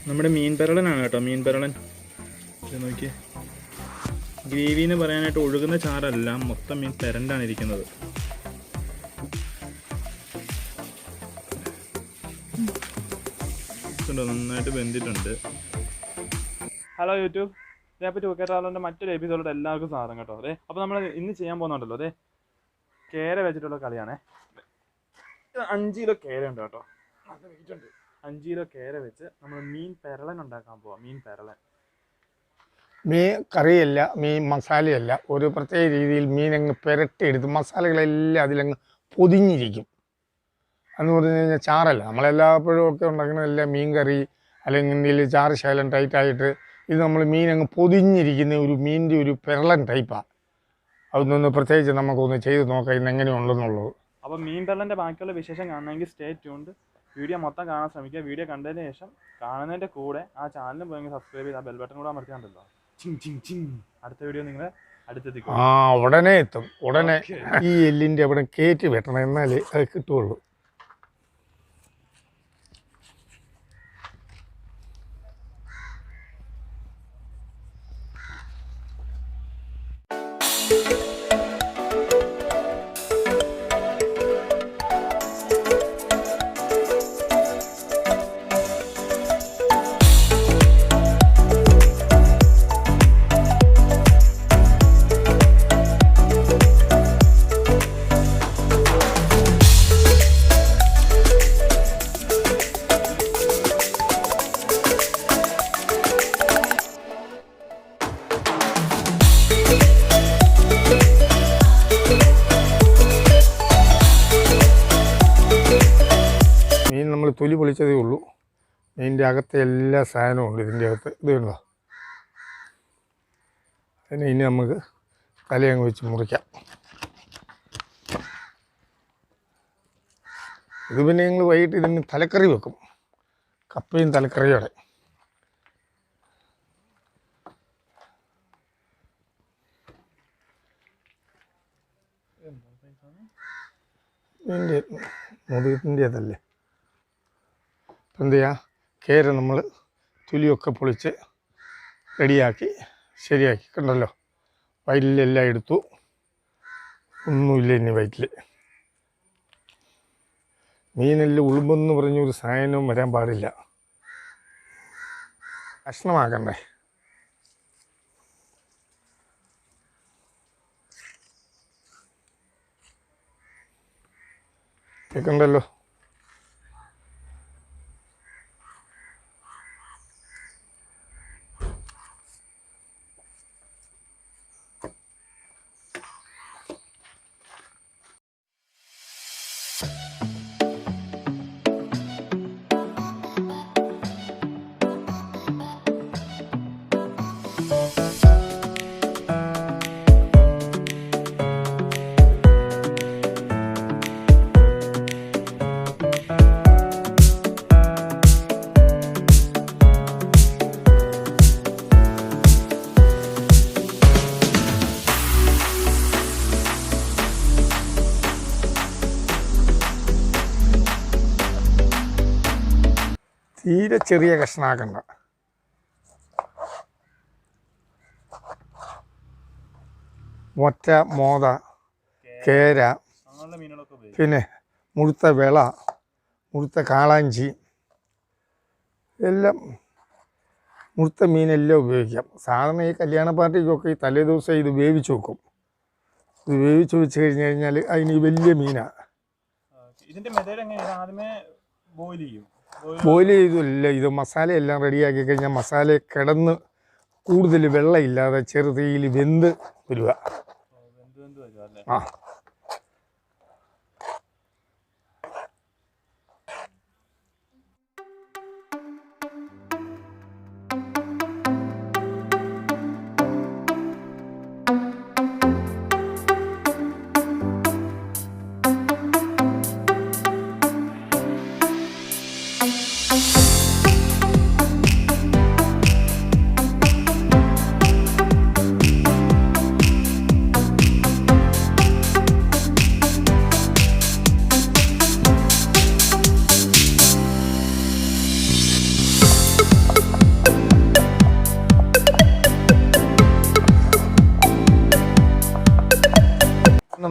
നമ്മുടെ മീൻ പെരളനാണ് കേട്ടോ, മീൻ പെരളൻ. ഇത് നോക്കിയേ, ഗ്രേവി എന്ന് പറയാനായിട്ട് ഒഴുകുന്ന ചാറല്ല, മൊത്തം മീൻ പെരണ്ടാണ് ഇരിക്കുന്നത്. നന്നായിട്ട് വെന്തിട്ടുണ്ട്. ഹലോ യൂട്യൂബ്, ഇതേപ്പറ്റി ടൂക്കേറ്റാറിൻ്റെ മറ്റൊരു എപ്പിസോഡിൽ എല്ലാവർക്കും സ്വാഗതം കേട്ടോ. അതെ, അപ്പോൾ നമ്മൾ ഇന്ന് ചെയ്യാൻ പോകുന്നുണ്ടല്ലോ, അതെ കേര വെച്ചിട്ടുള്ള കളിയാണേ. 5 കിലോ കേര ഉണ്ട് കേട്ടോ, 5 കിലോ കേര വെച്ച് നമ്മൾ മീൻ പെരളൻ ഉണ്ടാക്കാൻ പോവാം. മീൻ പെരളൻ, മീൻ കറിയല്ല, മീൻ മസാലയല്ല, ഒരു പ്രത്യേക രീതിയിൽ മീനങ്ങ് പുരട്ടിയെടുത്ത് മസാലകളെല്ലാം അതിലങ്ങ് പൊതിഞ്ഞിരിക്കും. എന്ന് പറഞ്ഞു കഴിഞ്ഞാൽ ചാറല്ല, നമ്മളെല്ലാപ്പോഴും ഒക്കെ ഉണ്ടാക്കുന്നതെല്ലാം മീൻ കറി അല്ലെങ്കിൽ ചാറ് ശകലം ടൈറ്റായിട്ട്. ഇത് നമ്മൾ മീനങ്ങ് പൊതിഞ്ഞിരിക്കുന്ന ഒരു മീനിൻ്റെ ഒരു പെരളൻ ടൈപ്പാണ്. അതൊന്ന് പ്രത്യേകിച്ച് നമുക്കൊന്ന് ചെയ്ത് നോക്കാം ഇന്ന് എങ്ങനെയുണ്ടെന്നുള്ളത്. അപ്പോൾ മീൻ പെരളൻ്റെ ബാക്കിയുള്ള വിശേഷം കാണണമെങ്കിൽ സ്റ്റേ ട്യൂൺഡ്. വീഡിയോ മൊത്തം കാണാൻ ശ്രമിക്കുക. വീഡിയോ കണ്ടതിന് ശേഷം കാണുന്നതിൻ്റെ കൂടെ ആ ചാനലും പോയി സബ്സ്ക്രൈബ് ചെയ്ത് ആ ബെൽ ബട്ടൺ കൂടെ അമർത്തിയാണ്ടല്ലോ, അടുത്ത വീഡിയോ നിങ്ങളെ അടുത്തെത്തിക്കും. ഉടനെ എത്തും. ഉടനെ ഈ എല്ലിൻ്റെ അവിടെ കയറ്റി വെട്ടണം, എന്നാലേ അത് കിട്ടുള്ളൂ. നമ്മൾ തൊലി പൊളിച്ചതേ ഉള്ളൂ. മീനിൻ്റെ അകത്തെ എല്ലാ സാധനവും ഉണ്ട് ഇതിൻ്റെ അകത്ത്. ഇത് കണ്ടോ, അതിന് ഇനി നമുക്ക് തലയങ്ങ് വെച്ച് മുറിക്കാം. ഇത് പിന്നെ ഞങ്ങൾ വൈകിട്ട് ഇതിന് തലക്കറി വെക്കും, കപ്പയും തലക്കറിയോടെ. ഇതിൻ്റെ മുതുകിൻ്റെ അതല്ലേ. എന്ത് ചെയ്യുക, കേര നമ്മൾ തൊലിയൊക്കെ പൊളിച്ച് റെഡിയാക്കി ശരിയാക്കി കണ്ടല്ലോ. വയറ്റിലെല്ലാം എടുത്തു, ഒന്നുമില്ല ഇനി വയറ്റിൽ. മീനെല്ലാം ഉളുമ്പെന്ന് പറഞ്ഞൊരു സാധനവും വരാൻ പാടില്ല. കഷ്ണമാക്കണ്ടേ. കേൾക്കണ്ടല്ലോ. തീരെ ചെറിയ കഷ്ണമാക്കണ്ട. മൊറ്റ, മോത, കേര, പിന്നെ മുഴുത്ത വിള, മുഴുത്ത കാളാഞ്ചി, എല്ലാം മുഴുത്ത മീനെല്ലാം ഉപയോഗിക്കാം. സാധാരണ ഈ കല്യാണ പാർട്ടിക്കൊക്കെ ഈ തലേ ദിവസം ഇത് വേവിച്ച് വെക്കും. ഇത് വേവിച്ച് വെച്ച് കഴിഞ്ഞാൽ അതിന് വലിയ മീനാണ്. ബോയിൽ ചെയ്തില്ല, ഇത് മസാലയെല്ലാം റെഡിയാക്കി കഴിഞ്ഞാൽ മസാല കിടന്ന് കൂടുതൽ വെള്ളമില്ലാതെ ചെറുതീയിൽ വെന്ത് വരിക. ആ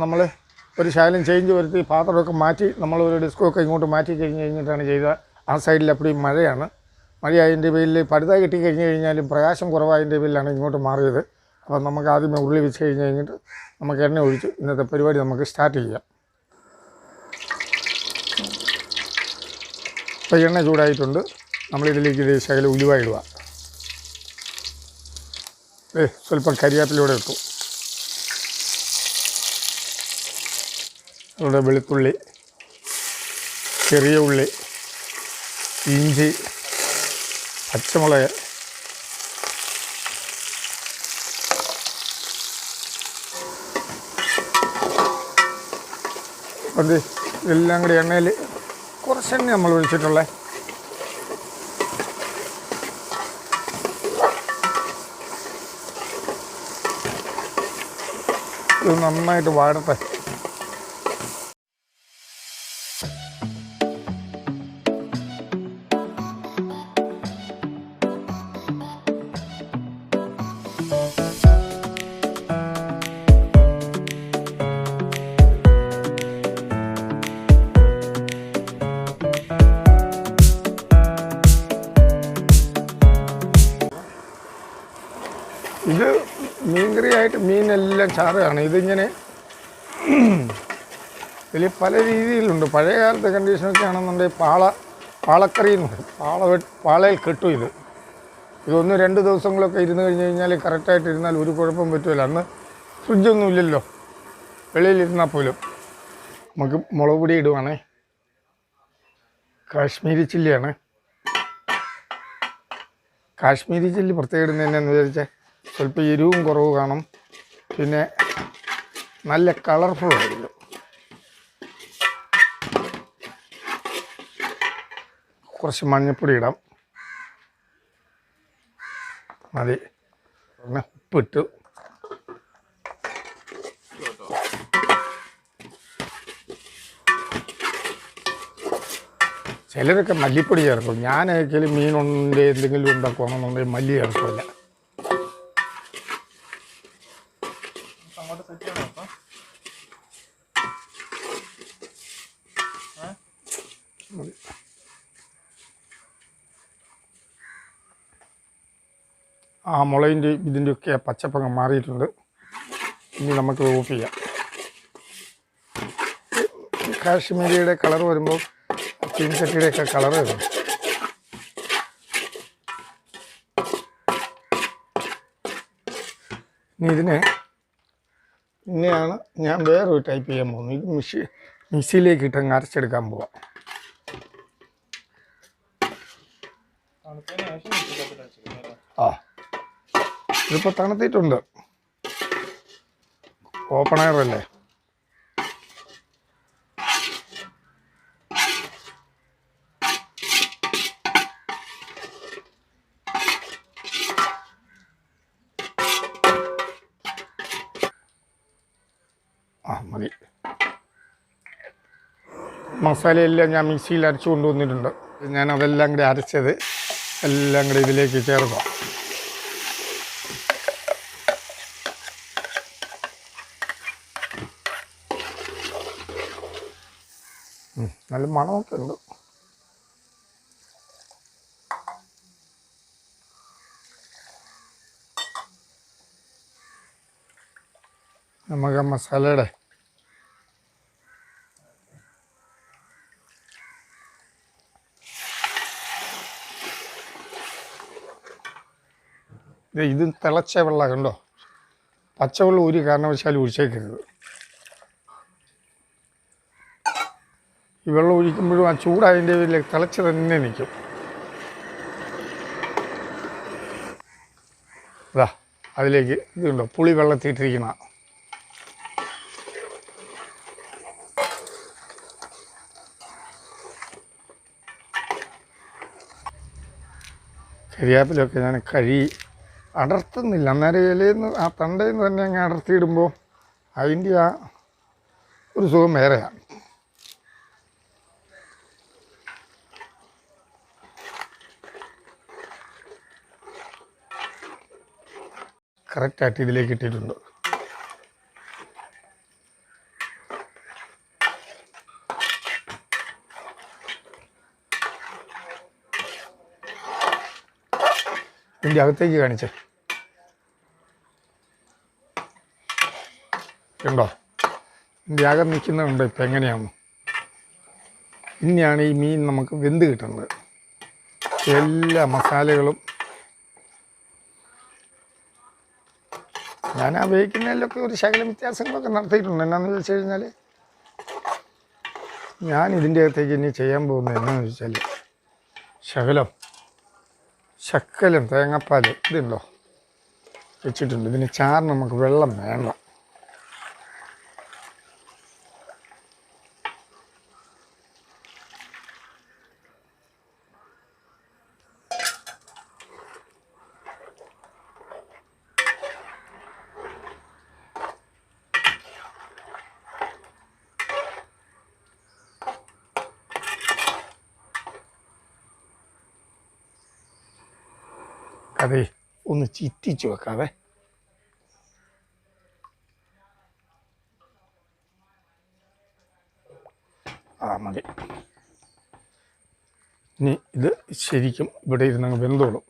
നമ്മൾ ഒരു ശകലം ചേഞ്ച് വരുത്തി പാത്രമൊക്കെ മാറ്റി നമ്മളൊരു ഡിസ്കൊക്കെ ഇങ്ങോട്ട് മാറ്റി കഴിഞ്ഞിട്ടാണ് ചെയ്തത്. ആ സൈഡിൽ എപ്പോഴും മഴയാണ്. മഴയായതിൻ്റെ പേരിൽ പടുത കിട്ടി കഴിഞ്ഞാലും പ്രകാശം കുറവായതിൻ്റെ പേരിലാണ് ഇങ്ങോട്ട് മാറിയത്. അപ്പോൾ നമുക്ക് ആദ്യമേ ഉള്ളി വെച്ച് കഴിഞ്ഞിട്ട് നമുക്ക് എണ്ണ ഒഴിച്ച് ഇന്നത്തെ പരിപാടി നമുക്ക് സ്റ്റാർട്ട് ചെയ്യാം. അപ്പോൾ എണ്ണ ചൂടായിട്ടുണ്ട്. നമ്മളിതിലേക്ക് ഇത് ശകലം ഉലുവ ഇടുക. സ്വല്പം കരിവേപ്പിലൂടെ ഇട്ടു. അവിടെ വെളുത്തുള്ളി, ചെറിയ ഉള്ളി, ഇഞ്ചി, പച്ചമുളക്, അത് ഇതെല്ലാം കൂടി എണ്ണയിൽ കുറച്ചെണ്ണ നമ്മൾ ഒഴിച്ചിട്ടുള്ളത്. ഇത് നന്നായിട്ട് വാടട്ടെ. ഇത് മീൻകറിയായിട്ട് മീനെല്ലാം ചാറുകയാണ്. ഇതിങ്ങനെ ഇതിൽ പല രീതിയിലുണ്ട്. പഴയ കാലത്തെ കണ്ടീഷനൊക്കെ ആണെന്നുണ്ടെങ്കിൽ പാളക്കറി എന്ന് പറയും. പാളയിൽ കെട്ടും ഇത്. ഇതൊന്ന് 2 ദിവസങ്ങളൊക്കെ ഇരുന്ന് കഴിഞ്ഞ് കഴിഞ്ഞാൽ കറക്റ്റായിട്ട് ഇരുന്നാൽ ഒരു കുഴപ്പം പറ്റുമല്ലോ. അന്ന് ഫ്രിഡ്ജൊന്നും ഇല്ലല്ലോ, വെളിയിലിരുന്നാൽ പോലും. നമുക്ക് മുളക് പൊടി ഇടുവാണേ. കാശ്മീരി ചില്ലിയാണ്. കാശ്മീരി ചില്ലി പ്രത്യേകം ഇടുന്നതെന്നു വിചാരിച്ചാൽ സ്വല്പം എരിവും കുറവ് കാണും, പിന്നെ നല്ല കളർഫുള്ളായിരിക്കും. കുറച്ച് മഞ്ഞൾപ്പൊടി ഇടാം, മതി. പിന്നെ ഉപ്പിട്ട് ചിലരൊക്കെ മല്ലിപ്പൊടി ചേർക്കും. ഞാൻ ഒരിക്കലും മീനുണ്ട് എന്തെങ്കിലും ഉണ്ടാക്കുകയാണെന്നുണ്ടെങ്കിൽ മല്ലി ചേർക്കില്ല. ആ മുളകിൻ്റെ ഇതിൻ്റെയൊക്കെ പച്ചപ്പങ്ങ് മാറിയിട്ടുണ്ട്. ഇനി നമുക്ക് ഓഫ് ചെയ്യാം. കാശ്മീരിയുടെ കളർ വരുമ്പോൾ ചീനിച്ചട്ടിയുടെയൊക്കെ കളർ വരും. ഇനി ഇന്നെയാണ് ഞാൻ വേറൊരു ടൈപ്പ് ചെയ്യാൻ പോകുന്നത്. ഇത് മിക്സിയിലേക്ക് ഇട്ടങ്ങ് അരച്ചെടുക്കാൻ പോവാം. ആ, ഇതിപ്പോൾ തണുത്തിട്ടുണ്ട്. ഓപ്പൺ എയറല്ലേ. മതി. മസാലയെല്ലാം ഞാൻ മിക്സിയിൽ അരച്ചു കൊണ്ടുവന്നിട്ടുണ്ട്. ഞാൻ അതെല്ലാം കൂടി അരച്ചത് എല്ലാം കൂടി ഇതിലേക്ക് ചേർക്കാം. നല്ല മണമൊക്കെ ഉണ്ട്. നമുക്ക് ആ മസാലയുടെ ഇത് തിളച്ച വെള്ളം കണ്ടോ. പച്ചവെള്ളം ഒരു കാരണവശാലും ഒഴിച്ചേക്കരുത്. ഈ വെള്ളം ഒഴിക്കുമ്പോഴും ആ ചൂടായതിൻ്റെ പേരിൽ തിളച്ച് തന്നെ നിൽക്കും. അതാ അതിലേക്ക് ഇതുണ്ടോ പുളി വെള്ളത്തിയിട്ടിരിക്കുന്ന കരിയാപ്പിലൊക്കെ ഞാൻ അടർത്തുന്നില്ല. അന്നേരം ഇലയിൽ നിന്ന് ആ തണ്ടയിൽ നിന്ന് തന്നെ അങ്ങ് അടർത്തിയിടുമ്പോൾ അതിൻ്റെ ആ ഒരു സുഖം വേറെയാണ്. കറക്റ്റായിട്ട് ഇതിലേക്ക് ഇട്ടിട്ടുണ്ട്. ഇതിൻ്റെ അകത്തേക്ക് കാണിച്ചേ. ഉണ്ടോ? ഇതിൻ്റെ അകം നിൽക്കുന്നുണ്ടോ ഇപ്പം എങ്ങനെയാണ്? ഇനിയാണ് ഈ മീൻ നമുക്ക് വെന്ത് കിട്ടുന്നത്. എല്ലാ മസാലകളും ഞാൻ ആ വേവിക്കുന്നതിലൊക്കെ ഒരു ശകലം വ്യത്യാസങ്ങളൊക്കെ നടത്തിയിട്ടുണ്ട്. എന്നാന്ന് വെച്ച് കഴിഞ്ഞാൽ ഞാൻ ഇതിൻ്റെ അകത്തേക്ക് ഇനി ചെയ്യാൻ പോകുന്നത് എന്നാന്ന് വെച്ചാൽ ശകലം തേങ്ങാപ്പാൽ ഇതുണ്ടോ വെച്ചിട്ടുണ്ട്. ഇതിന് ചാറിന് നമുക്ക് വെള്ളം വേണ്ട. അതെ, ഒന്ന് ചിറ്റിച്ച് വെക്കാതെ. മതി. ഇനി ഇത് ശരിക്കും ഇവിടെ ഇരുന്നങ്ങ് വെന്തോളും.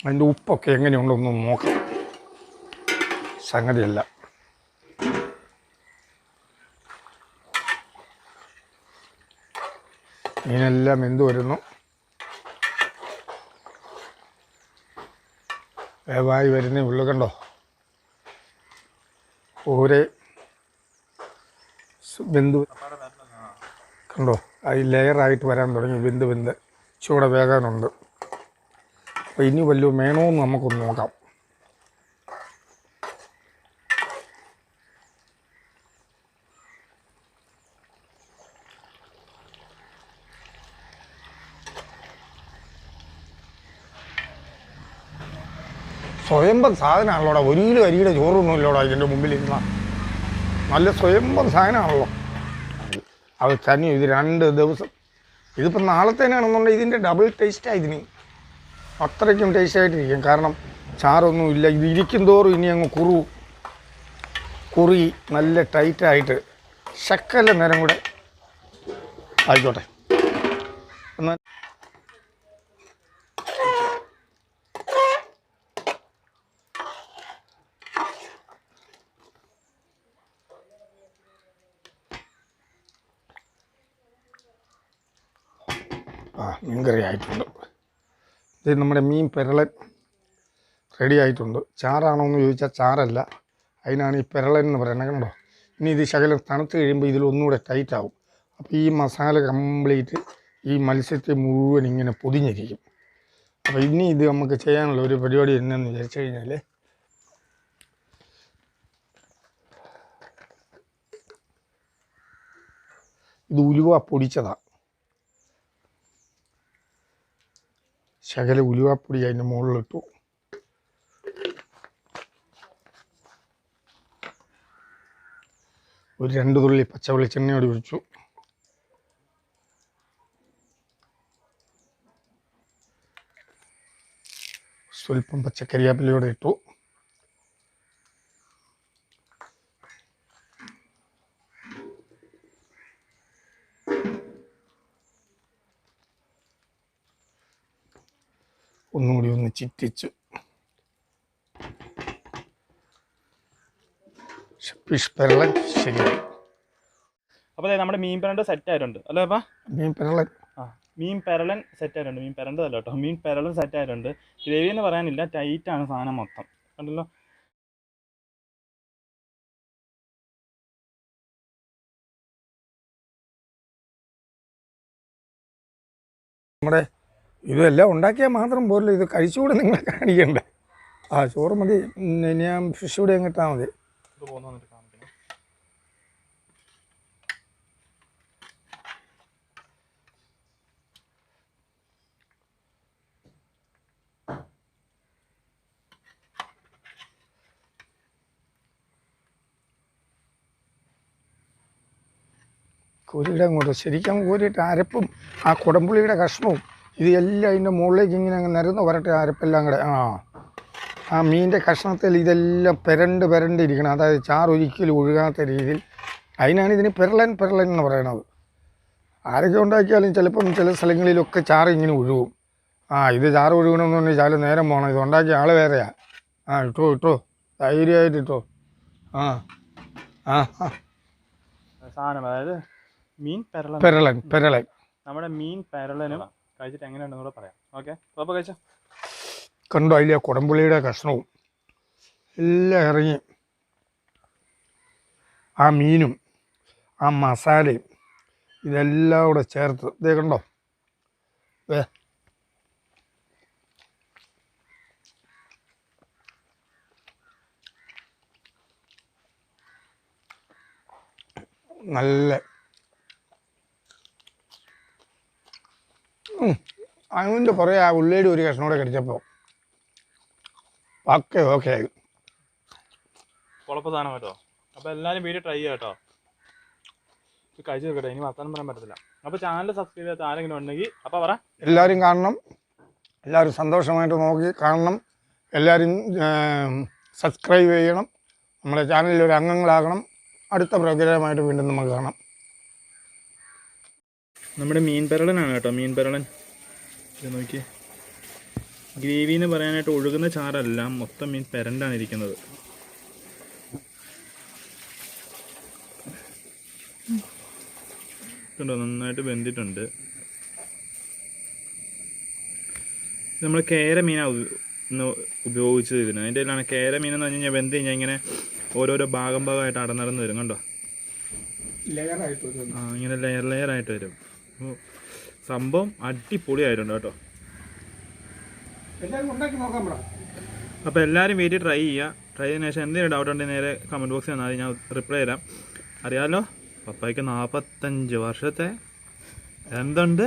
അതിൻ്റെ ഉപ്പൊക്കെ എങ്ങനെയുണ്ടോന്ന് നോക്കാം. സംഗതിയല്ല. മീനെല്ലാം വെന്ത് വരുന്നു. വേവായി വരുന്നേ ഉള്ളു. കണ്ടോ? ഓരേ വെന്ത് കണ്ടോ? അത് ലെയറായിട്ട് വരാൻ തുടങ്ങി. വെന്ത് ചൂടെ വേകാനുണ്ട്. അപ്പോൾ ഇനി വല്ലതും വേണമെന്ന് നമുക്കൊന്ന് നോക്കാം. സ്വയംഭം സാധനമാണല്ലോടാ. 1 കിലോ അരിയുടെ ചോറൊന്നുമില്ലോടാ ഇതിൻ്റെ മുമ്പിലിരുന്ന. നല്ല സ്വയംഭം സാധനമാണല്ലോ. അത് തന്നെ. ഇത് 2 ദിവസം, ഇതിപ്പോൾ നാളത്തേനാണെന്നുണ്ടെങ്കിൽ ഇതിൻ്റെ ഡബിൾ ടേസ്റ്റാണ് ഇതിന്. അത്രയ്ക്കും ടേസ്റ്റായിട്ടിരിക്കും. കാരണം ചാറൊന്നുമില്ല. ഇത് ഇരിക്കും തോറും ഇനി അങ്ങ് കുറി നല്ല ടൈറ്റായിട്ട് ശക്കല നേരം കൂടെ ആയിക്കോട്ടെ. എന്നാൽ മീൻകറി ആയിട്ടുണ്ട്. ഇത് നമ്മുടെ മീൻ പെരളൻ റെഡി ആയിട്ടുണ്ട്. ചാറാണോ എന്ന് ചോദിച്ചാൽ ചാറല്ല, അതിനാണ് ഈ പെരളൻ എന്ന് പറയുന്നത്. കണ്ടോ? ഇനി ഇത് ശകലം തണുത്ത് കഴിയുമ്പോൾ ഇതിലൊന്നുകൂടെ ടൈറ്റാവും. അപ്പോൾ ഈ മസാല കംപ്ലീറ്റ് ഈ മത്സ്യത്തെ മുഴുവൻ ഇങ്ങനെ പൊതിഞ്ഞിരിക്കും. അപ്പോൾ ഇനി ഇത് നമുക്ക് ചെയ്യാനുള്ള ഒരു പരിപാടി എന്നാന്ന് വിചാരിച്ചു കഴിഞ്ഞാൽ, ഇത് ഉലുവ പൊടിച്ചതാണ്. ശകല ഉലുവാപ്പൊടി അതിൻ്റെ മുകളിലിട്ടു. ഒരു 2 തുള്ളി പച്ച വെളിച്ചെണ്ണയോട് ഒഴിച്ചു. സ്വല്പം പച്ചക്കറിവേപ്പിലയോടെ ഇട്ടു. ഒന്നുകൂടി ഒന്ന് ചിറ്റിച്ചു. ഫിഷ് പെരളൻ ശരിയായി. അപ്പോൾ നമ്മുടെ മീൻ പെരണ്ട് സെറ്റ് ആയിട്ടുണ്ട് അല്ലേ അപ്പാ? മീൻ പെരളൻ മീൻ പെരളൻ സെറ്റ് ആയിട്ടുണ്ട്. മീൻ പെരണ്ടതല്ല കേട്ടോ, മീൻ പെരളൻ സെറ്റ് ആയിട്ടുണ്ട്. ഗ്രേവി എന്ന് പറയാനില്ല, ടൈറ്റാണ് സാധനം മൊത്തം. കണ്ടല്ലോ? നമ്മുടെ ഇതെല്ലാം ഉണ്ടാക്കിയാൽ മാത്രം പോരല്ലോ, ഇത് കഴിച്ചുകൂടെ നിങ്ങളെ കാണിക്കണ്ടേ? ചോറ് മതി. ഞാൻ ഫിഷ് കൂടെ എങ്ങിട്ടാൽ മതി. കോരിയുടെ അങ്ങോട്ട് ശരിക്കും കോരിയിട്ട് അരപ്പും ആ കുടംപുളിയുടെ കഷ്ണവും ഇത് എല്ലാം അതിൻ്റെ മുകളിലേക്ക് ഇങ്ങനെ അങ്ങ് നിരന്ന് വരട്ടെ. അരപ്പെല്ലാം കൂടെ ആ മീനിൻ്റെ കഷ്ണത്തിൽ ഇതെല്ലാം പെരണ്ടിരിക്കണം. അതായത് ചാറ് ഒരിക്കലും ഒഴുകാത്ത രീതിയിൽ അതിനാണ് ഇതിന് പെരളൻ എന്ന് പറയുന്നത്. ആരൊക്കെ ഉണ്ടാക്കിയാലും ചിലപ്പം ചില സ്ഥലങ്ങളിലൊക്കെ ചാറ് ഇങ്ങനെ ഒഴുകും. ഇത് ചാറ് ഒഴുകണമെന്ന് പറഞ്ഞാൽ ചാല് നേരം പോകണം. ഇത് ഉണ്ടാക്കിയ ആൾ വേറെയാ. ഇട്ടോ ധൈര്യമായിട്ട് ഇട്ടോ. സാധനം അതായത് മീൻ പെരളൻ നമ്മുടെ മീൻ പെരളനും കഴിച്ചിട്ട് എങ്ങനെയുണ്ടെന്ന് കൂടെ പറയാം. ഓക്കെ, അപ്പോൾ കഴിച്ചോ. കണ്ടോ അതിലെ കുടംപുളിയുടെ കഷ്ണവും എല്ലാം ഇറങ്ങി ആ മീനും ആ മസാലയും ഇതെല്ലാം കൂടെ ചേർത്ത് ഇതേ കണ്ടോ. നല്ല അതിൻ്റെ കുറേ ആ ഉള്ളിയുടെ ഒരു കഷ്ണം കൂടെ കടിച്ചപ്പോൾ ഓക്കെ ആയി. കുഴപ്പ സാധനം കേട്ടോ. അപ്പോൾ എല്ലാവരും വീഡിയോ ട്രൈ ചെയ്യാം കേട്ടോ. കഴിച്ച് നോക്കട്ടെ, ഇനി വർത്താനം പറയാൻ പറ്റത്തില്ല. അപ്പോൾ ചാനൽ സബ്സ്ക്രൈബ് ചെയ്യാത്ത ആരെങ്കിലും ഉണ്ടെങ്കിൽ അപ്പോൾ പറ, എല്ലാവരും കാണണം. എല്ലാവരും സന്തോഷമായിട്ട് നോക്കി കാണണം. എല്ലാവരും സബ്സ്ക്രൈബ് ചെയ്യണം. നമ്മുടെ ചാനലിൽ ഒരു അംഗങ്ങളാകണം. അടുത്ത പ്രോഗ്രാമായിട്ട് വീണ്ടും നമുക്ക് കാണാം. നമ്മുടെ മീൻ പെരളനാണ് കേട്ടോ. മീൻ പെരളൻ ഇത് നോക്കി. ഗ്രേവി എന്ന് പറയാനായിട്ട് ഒഴുകുന്ന ചാറല്ല, മൊത്തം മീൻ പെരണ്ടാണ് ഇരിക്കുന്നത്. കണ്ടോ, നന്നായിട്ട് വെന്തിട്ടുണ്ട്. നമ്മൾ കേര മീനാണ് ഉപയോഗിച്ചത് ഇതിന്. അതിൻ്റെ ഇതിലാണ് കേര മീൻ എന്ന് പറഞ്ഞു കഴിഞ്ഞാൽ വെന്ത് കഴിഞ്ഞാൽ ഇങ്ങനെ ഓരോരോ ഭാഗമായിട്ട് അടന്നടന്ന് വരും. കണ്ടോ, ഇങ്ങനെ ലെയർ ആയിട്ട് വരും. സംഭവം അടിപൊളിയായിട്ടുണ്ട് കേട്ടോ. അപ്പോൾ എല്ലാവരും വീട്ടിൽ ട്രൈ ചെയ്യുക. ട്രൈ ചെയ്തതിനു ശേഷം എന്തെങ്കിലും ഡൗട്ട് ഉണ്ടെങ്കിൽ നേരെ കമൻറ്റ് ബോക്സിൽ വന്നാൽ ഞാൻ റിപ്ലൈ തരാം. അറിയാമല്ലോ, പപ്പായ്ക്ക് 45 വർഷത്തെ എന്തുണ്ട്